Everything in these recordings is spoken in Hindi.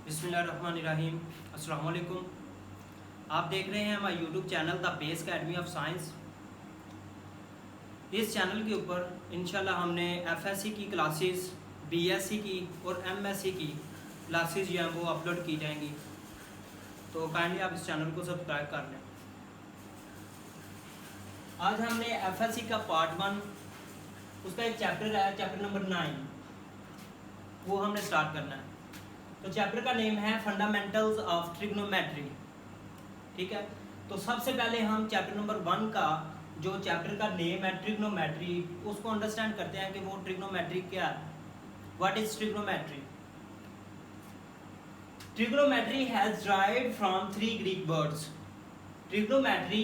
बिस्मिल्लाहिर्रहमानिर्रहीम। अस्सलाम वालेकुम। आप देख रहे हैं हमारा YouTube channel the base academy of science. इस चैनल के ऊपर इंशाल्लाह हमने एफएससी की क्लासेस, बीएससी की और एमएससी की क्लासेस जो हैं वो अपलोड की जाएंगी, तो काइंडली आप इस चैनल को सब्सक्राइब कर लें। आज हमने एफएससी का पार्ट 1 उसका एक चैप्टर है, चैप्टर नंबर 9, वो हमने स्टार्ट करना है। तो चैप्टर का नेम है फंडामेंटल्स ऑफ ट्रिग्नोमेट्री। ठीक है, तो सबसे पहले हम चैप्टर नंबर 1 का जो चैप्टर का नेम है ट्रिग्नोमेट्री, उसको अंडरस्टैंड करते हैं कि वो ट्रिग्नोमेट्री क्या है। What is trigonometry? Trigonometry has derived from 3 Greek words. Trigonometry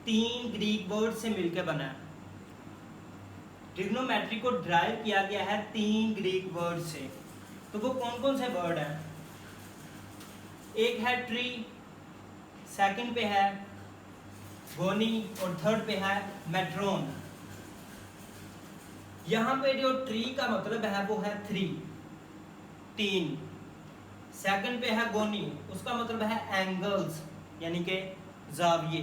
3 Greek word से मिलकर बना है। ट्रिग्नोमेट्री को डिराइव किया गया है 3 ग्रीक वर्ड से। तो वो कौन कौन से वर्ड हैं? एक है ट्री, सेकंड पे है गोनी और थर्ड पे है मेट्रोन। यहां पे जो ट्री का मतलब है वो है 3। सेकंड पे है गोनी, उसका मतलब है एंगल्स यानी कि जाविये।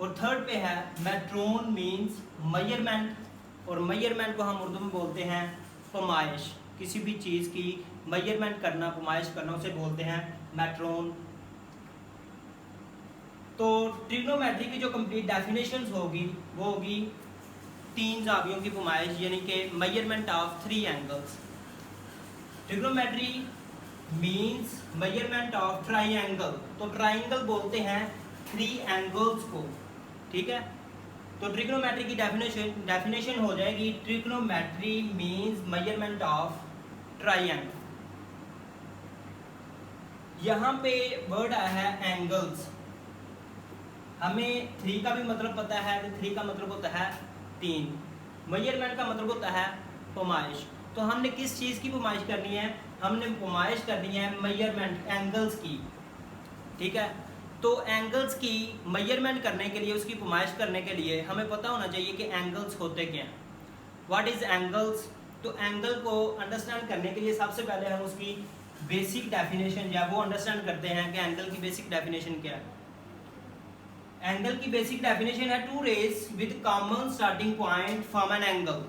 और थर्ड पे है मेट्रोन मींस मेजरमेंट, और मेजरमेंट को हम उर्दू में बोलते हैं पैमाइश। किसी भी चीज़ की मेजरमेंट करना, पैमाइश करना, उसे बोलते हैं मेट्रोन। तो ट्रिग्नोमेट्री की जो कंप्लीट डेफिनेशंस होगी वो होगी 3 जावियों की पैमाइश यानी कि measurement of 3 angles. Trigonometry means measurement of triangle. तो ट्राइंगल बोलते हैं 3 एंगल्स को। ठीक है, तो ट्रिग्नोमेट्री की डेफिनेशन हो जाएगी trigonometry means measurement of triangle. यहाँ पे वर्ड आया है एंगल्स। हमें 3 का भी मतलब पता है, तो 3 का मतलब होता है 3। मेजरमेंट का मतलब होता है पैमाइश। तो हमने किस चीज़ की पैमाइश करनी है? हमने पैमाइश करनी है मेजरमेंट एंगल्स की। ठीक है, तो एंगल्स की मेजरमेंट करने के लिए, उसकी पैमाइश करने के लिए हमें पता होना चाहिए कि एंगल्स होते क्या हैं। What is angles? तो एंगल को अंडरस्टैंड करने के लिए सबसे पहले हम उसकी बेसिक डेफिनेशन या वो अंडरस्टैंड करते हैं कि एंगल की बेसिक डेफिनेशन क्या है। एंगल की बेसिक डेफिनेशन है 2 rays with common starting point form an angle.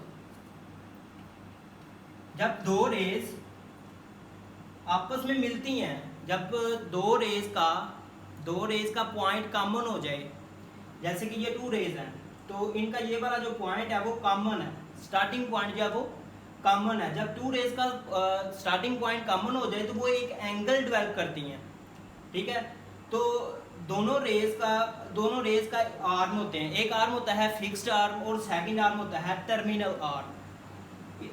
जब 2 रेज आपस में मिलती हैं, जब 2 रेज का पॉइंट कॉमन हो जाए, जैसे कि ये 2 रेज हैं, तो इनका ये वाला जो पॉइंट है वो कॉमन है, स्टार्टिंग पॉइंट जो है वो कॉमन है। जब 2 रेज का स्टार्टिंग पॉइंट कॉमन हो जाए तो वो एक एंगल डेवलप करती हैं। ठीक है, तो दोनों रेज का आर्म होते हैं। एक आर्म होता है फिक्स्ड आर्म और सेकंड आर्म होता है टर्मिनल आर्म,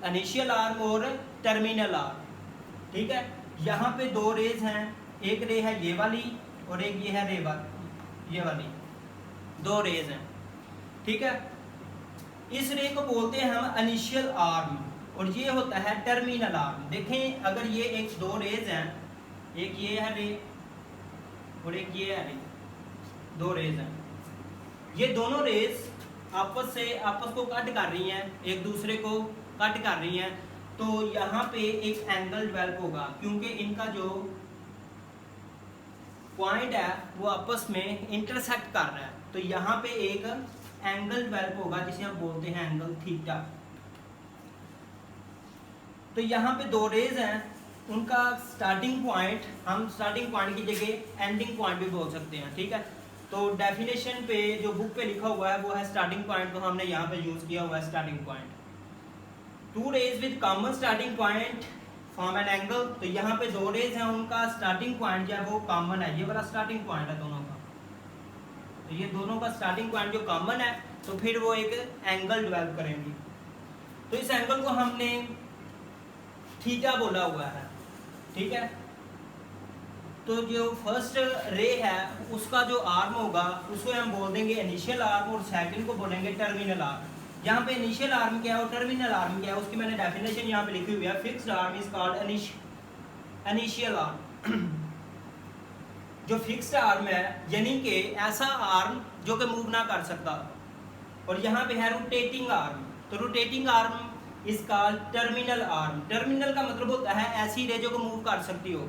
इनिशियल आर्म और टर्मिनल आर्म। ठीक है, यहाँ पे 2 रेज हैं, एक रे है ये वाली और एक ये है ये वाली, 2 रेज हैं। ठीक है, इस रे को बोलते हैं हम इनिशियल आर्म और ये होता है टर्मिनल आर्म। देखें, अगर ये 2 रेज हैं, एक ये है रे और एक ये है रे, 2 रेज हैं। ये दोनों रेज आपस को कट कर रही हैं, एक दूसरे को कट कर रही हैं। तो यहाँ पे एक एंगल डेवलप होगा क्योंकि इनका जो पॉइंट है वो आपस में इंटरसेक्ट कर रहा है। तो यहाँ पे एक एंगल डेवलप होगा जिसे हम बोलते हैं एंगल थीटा। तो यहाँ पे 2 रेज हैं, उनका स्टार्टिंग पॉइंट, हम स्टार्टिंग पॉइंट की जगह एंडिंग पॉइंट भी बोल सकते हैं। ठीक है, तो डेफिनेशन पे जो बुक पे लिखा हुआ है वो है स्टार्टिंग पॉइंट, तो हमने यहाँ पे यूज किया हुआ है starting point. 2 rays with common starting point form an angle. तो यहाँ पे 2 रेज हैं, उनका स्टार्टिंग पॉइंट जो है वो कॉमन है, ये वाला स्टार्टिंग पॉइंट है दोनों का। तो ये दोनों का स्टार्टिंग पॉइंट जो कॉमन है, तो फिर वो एक एंगल डेवलप करेंगे। तो इस एंगल को हमने थीटा बोला हुआ है। ठीक है, तो जो फर्स्ट रे है उसका जो आर्म होगा उसको हम बोल देंगे इनिशियल आर्म और सेकंड को बोलेंगे टर्मिनल आर्म। यहाँ पे इनिशियल आर्म क्या है और टर्मिनल आर्म क्या है उसकी मैंने डेफिनेशन यहाँ पे लिखी हुई है। Fixed arm is called initial arm. जो फिक्स्ड आर्म है यानी कि ऐसा आर्म जो कि मूव ना कर सकता। और यहाँ पे है रोटेटिंग आर्म। तो rotating arm is called terminal arm. Terminal का मतलब होता है ऐसी रे जो को मूव कर सकती हो।